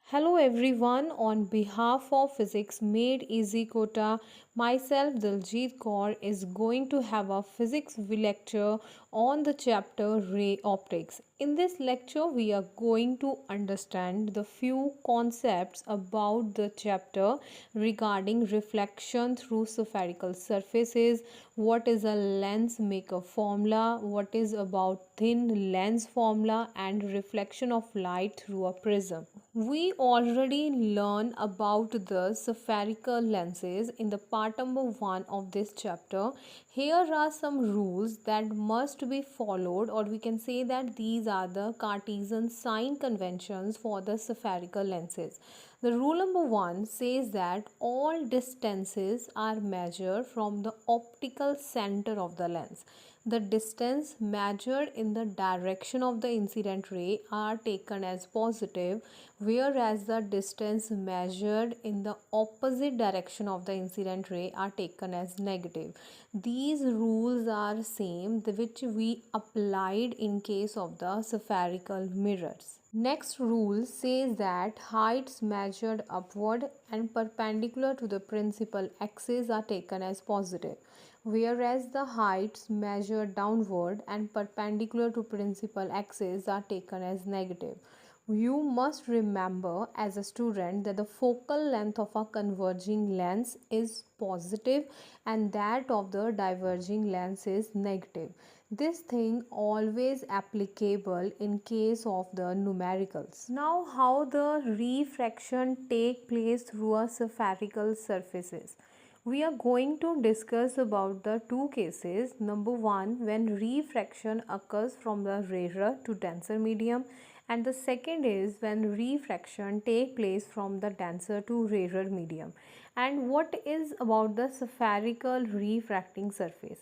Hello everyone, on behalf of Physics Made Easy Quota, myself Diljit Kaur is going to have a physics lecture on the chapter ray optics. In this lecture, we are going to understand the few concepts about the chapter regarding reflection through spherical surfaces, what is a lens maker formula, what is about thin lens formula, and reflection of light through a prism. We already learned about the spherical lenses in the part number 1 of this chapter. Here are some rules that must be followed, or we can say that these are the Cartesian sign conventions for the spherical lenses. The rule number 1 says that all distances are measured from the optical center of the lens. The distance measured in the direction of the incident ray are taken as positive, whereas the distance measured in the opposite direction of the incident ray are taken as negative. These rules are same which we applied in case of the spherical mirrors. Next rule says that heights measured upward and perpendicular to the principal axis are taken as positive, whereas the heights measured downward and perpendicular to principal axis are taken as negative. You must remember as a student that the focal length of a converging lens is positive and that of the diverging lens is negative. This thing always applicable in case of the numericals. Now, how the refraction take place through a spherical surfaces. We are going to discuss about the two cases. Number one, when refraction occurs from the rarer to denser medium, and the second is when refraction take place from the denser to rarer medium. And what is about the spherical refracting surface?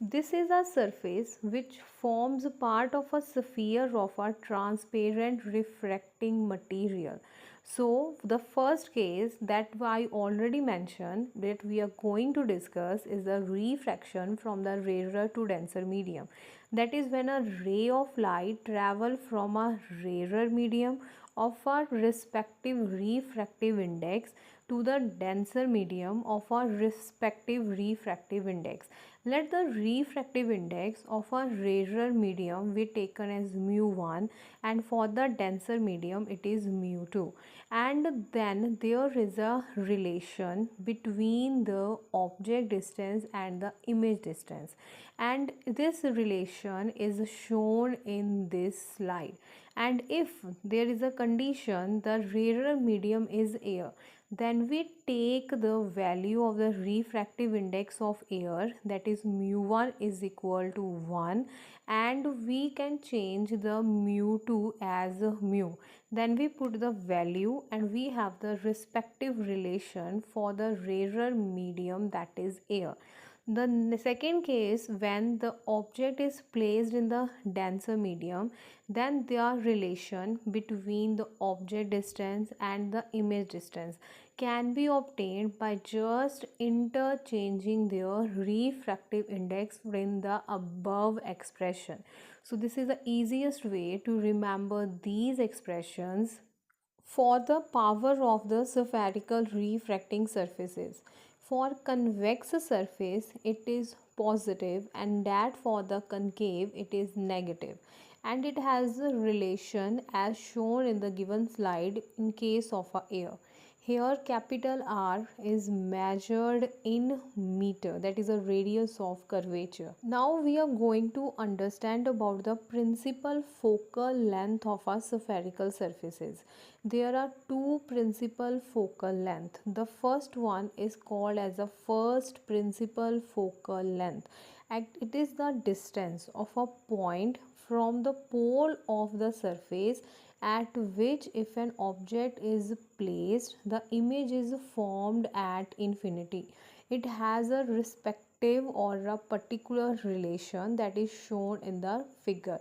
This is a surface which forms part of a sphere of a transparent refracting material. So the first case that I already mentioned that we are going to discuss is the refraction from the rarer to denser medium. That is when a ray of light travel from a rarer medium of a respective refractive index to the denser medium of a respective refractive index. Let the refractive index of a rarer medium be taken as mu1, and for the denser medium it is mu2. And then there is a relation between the object distance and the image distance, and this relation is shown in this slide. And if there is a condition the rarer medium is air, then we take the value of the refractive index of air, that is mu1 is equal to 1, and we can change the mu2 as mu. Then we put the value and we have the respective relation for the rarer medium, that is air. The second case, when the object is placed in the denser medium, then their relation between the object distance and the image distance can be obtained by just interchanging their refractive index in the above expression. So this is the easiest way to remember these expressions for the power of the spherical refracting surfaces. For convex surface it is positive, and that for the concave it is negative, and it has a relation as shown in the given slide in case of a air. Here capital R is measured in meter, that is a radius of curvature. Now we are going to understand about the principal focal length of our spherical surfaces. There are two principal focal length. The first one is called as the first principal focal length. And it is the distance of a point from the pole of the surface at which if an object is placed the image is formed at infinity. It has a respective or a particular relation that is shown in the figure.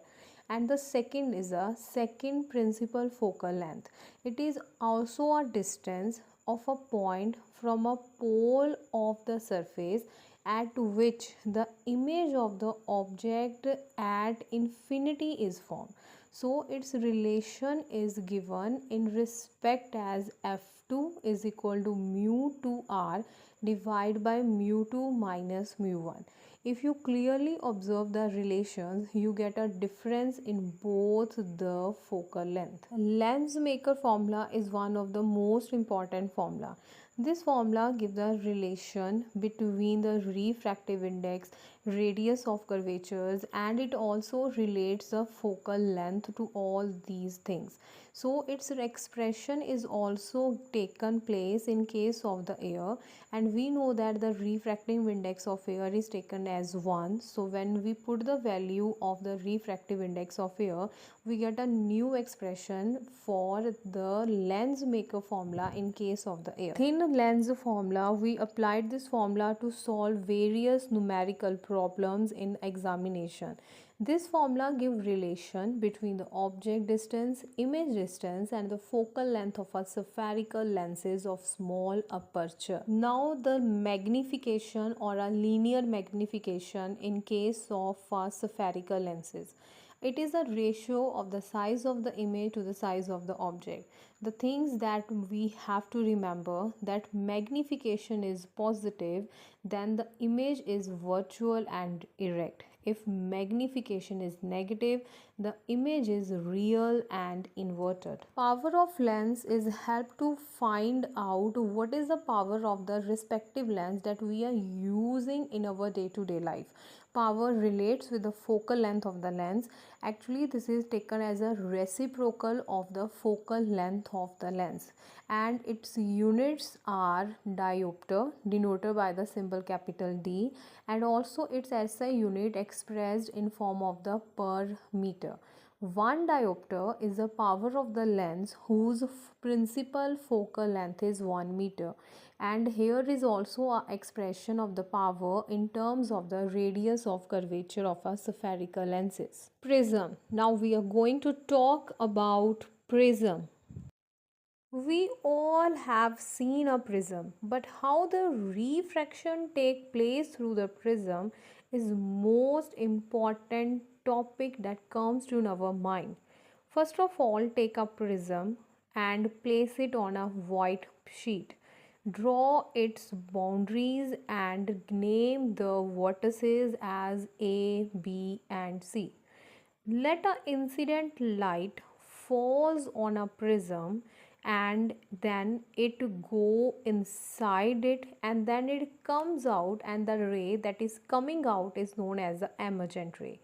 And the second is a second principal focal length. It is also a distance of a point from a pole of the surface at which the image of the object at infinity is formed. So its relation is given in respect as f2 is equal to mu 2r divided by mu 2 minus mu 1. If you clearly observe the relations, you get a difference in both the focal length. Lens maker formula is one of the most important formula. This formula gives a relation between the refractive index, radius of curvatures, and it also relates the focal length to all these things. So its expression is also taken place in case of the air, and we know that the refractive index of air is taken as 1. So when we put the value of the refractive index of air, we get a new expression for the lens maker formula in case of the air. Thin lens formula, we applied this formula to solve various numerical problems in examination. This formula gives relation between the object distance, image distance, and the focal length of a spherical lenses of small aperture. Now the magnification or a linear magnification in case of spherical lenses. It is a ratio of the size of the image to the size of the object. The things that we have to remember, that magnification is positive, then the image is virtual and erect. If magnification is negative, the image is real and inverted. Power of lens is help to find out what is the power of the respective lens that we are using in our day-to-day life. Power relates with the focal length of the lens. Actually, this is taken as a reciprocal of the focal length of the lens, and its units are diopter, denoted by the symbol capital D, and also its SI unit expressed in form of the per meter. 1 diopter is the power of the lens whose principal focal length is 1 meter, and here is also a expression of the power in terms of the radius of curvature of a spherical lenses. Prism. Now we are going to talk about prism. We all have seen a prism, but how the refraction take place through the prism is most important topic that comes to our mind. First of all, take a prism and place it on a white sheet. Draw its boundaries and name the vertices as A, B and C. Let a incident light falls on a prism and then it go inside it, and then it comes out, and the ray that is coming out is known as the emergent ray.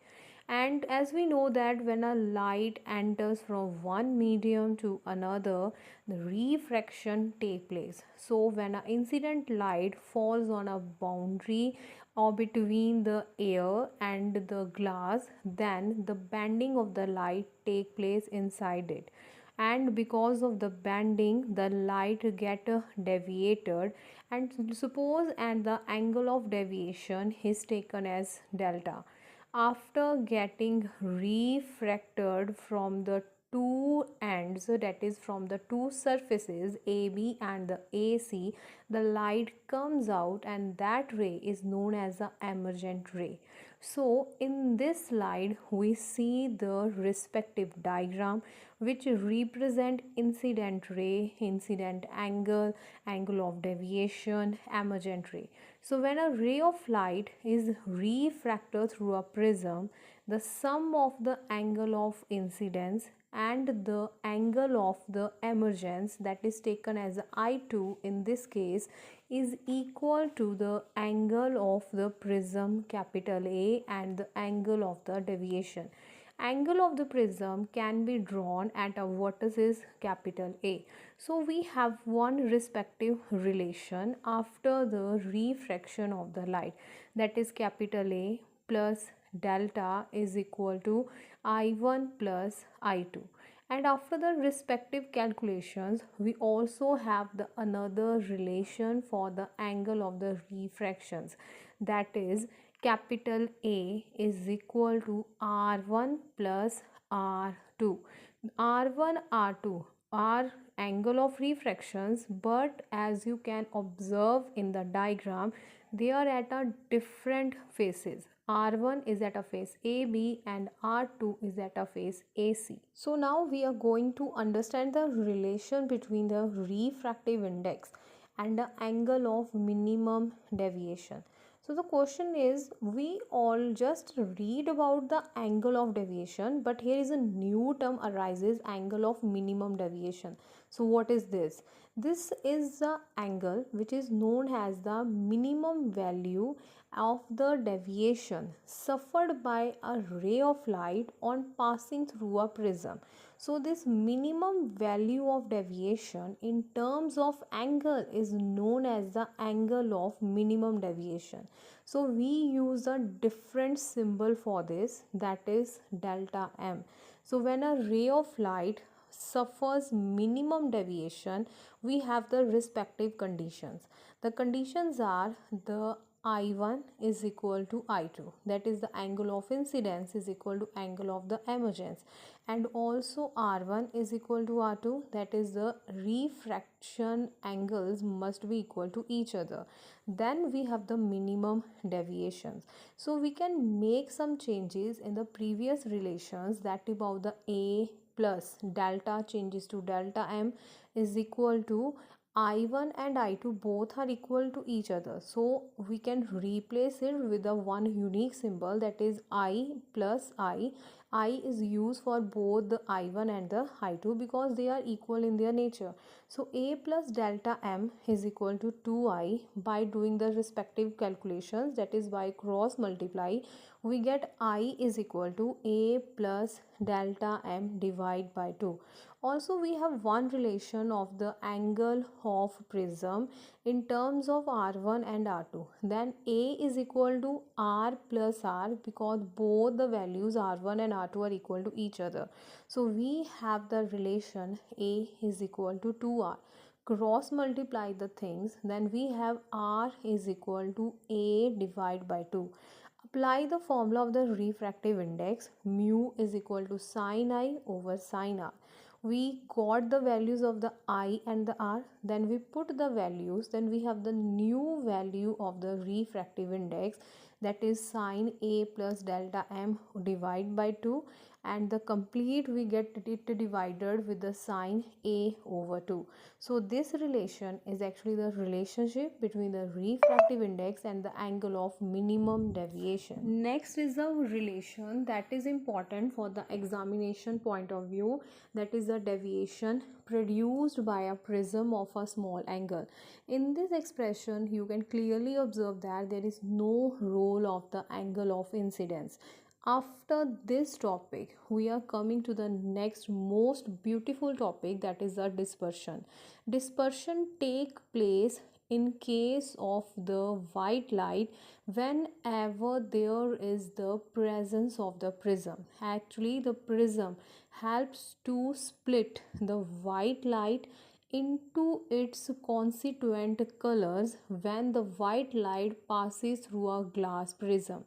And as we know that when a light enters from one medium to another, the refraction take place. So when an incident light falls on a boundary or between the air and the glass, then the bending of the light take place inside it, and because of the bending the light get deviated, and suppose and the angle of deviation is taken as delta. After getting refracted from the two ends, that is from the two surfaces AB and the AC, the light comes out, and that ray is known as the emergent ray. So in this slide we see the respective diagram which represent incident ray, incident angle, angle of deviation, emergent ray. So when a ray of light is refracted through a prism, the sum of the angle of incidence and the angle of the emergence, that is taken as I2 in this case, is equal to the angle of the prism capital A and the angle of the deviation. Angle of the prism can be drawn at a vertices capital A. So we have one respective relation after the refraction of the light, that is capital A plus delta is equal to I1 plus I2. And after the respective calculations, we also have the another relation for the angle of the refractions, that is capital A is equal to R1 plus R2. R1, R2 are angle of refractions, but as you can observe in the diagram, they are at a different faces. R1 is at a face AB and R2 is at a face AC. So now we are going to understand the relation between the refractive index and the angle of minimum deviation. So the question is, we all just read about the angle of deviation, but here is a new term arises, angle of minimum deviation. So what is this? This is the angle which is known as the minimum value of the deviation suffered by a ray of light on passing through a prism. So this minimum value of deviation in terms of angle is known as the angle of minimum deviation. So we use a different symbol for this, that is delta m. So when a ray of light suffers minimum deviation, we have the respective conditions. The conditions are the I1 is equal to I2, that is the angle of incidence is equal to angle of the emergence, and also R1 is equal to R2, that is the refraction angles must be equal to each other. Then we have the minimum deviations. So we can make some changes in the previous relations, that about the A plus delta changes to delta m is equal to I1 and I2 both are equal to each other. So we can replace it with the one unique symbol, that is I plus I. I is used for both the I1 and the I2 because they are equal in their nature. So A plus delta m is equal to 2I. By doing the respective calculations, that is by cross multiply, we get I is equal to A plus delta m divided by 2. Also we have one relation of the angle of prism in terms of R1 and R2. Then A is equal to R plus R because both the values R1 and R2 are equal to each other. So we have the relation A is equal to 2R. Cross multiply the things, then we have R is equal to A divided by 2. Apply the formula of the refractive index, mu is equal to sin I over sin R. We got the values of the I and the R, then we put the values, then we have the new value of the refractive index, that is sin A plus delta m divided by 2, and the complete we get it divided with the sin A over 2. So this relation is actually the relationship between the refractive index and the angle of minimum deviation. Next is the relation that is important for the examination point of view, that is the deviation produced by a prism of a small angle. In this expression you can clearly observe that there is no role of the angle of incidence. After this topic, we are coming to the next most beautiful topic, that is the dispersion. Dispersion take place in case of the white light whenever there is the presence of the prism. Actually, the prism helps to split the white light into its constituent colors when the white light passes through a glass prism.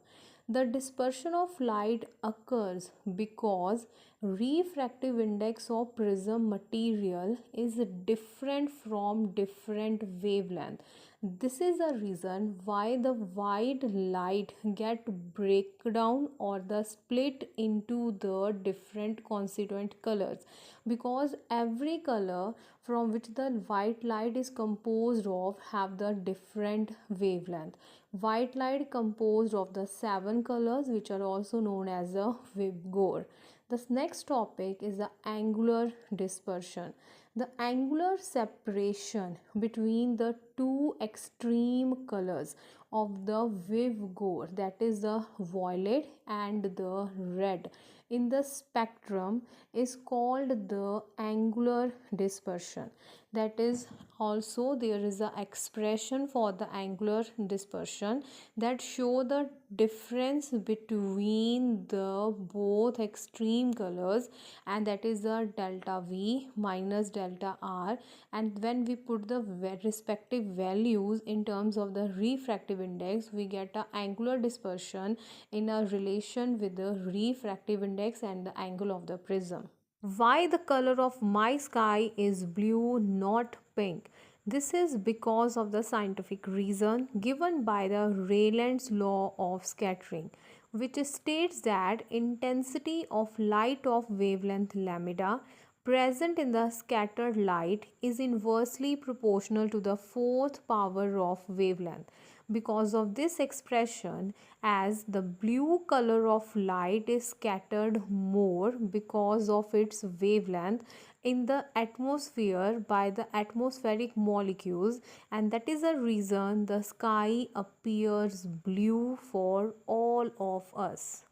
The dispersion of light occurs because refractive index of prism material is different from different wavelength. This is the reason why the white light get breakdown or the split into the different constituent colors, because every color from which the white light is composed of have the different wavelength. White light composed of the 7 colors which are also known as the waveguide. This next topic is the angular dispersion. The angular separation between the two extreme colors of the waveguide, that is the violet and the red, in the spectrum is called the angular dispersion. That is, also there is a expression for the angular dispersion that show the difference between the both extreme colors, and that is the delta V minus delta R, and when we put the respective values in terms of the refractive index, we get a angular dispersion in a relation with the refractive index and the angle of the prism. Why the color of my sky is blue, not pink? This is because of the scientific reason given by the Rayland's law of scattering. which states that intensity of light of wavelength lambda present in the scattered light is inversely proportional to the fourth power of wavelength. Because of this expression, as the blue color of light is scattered more because of its wavelength in the atmosphere by the atmospheric molecules, and that is the reason the sky appears blue for all of us.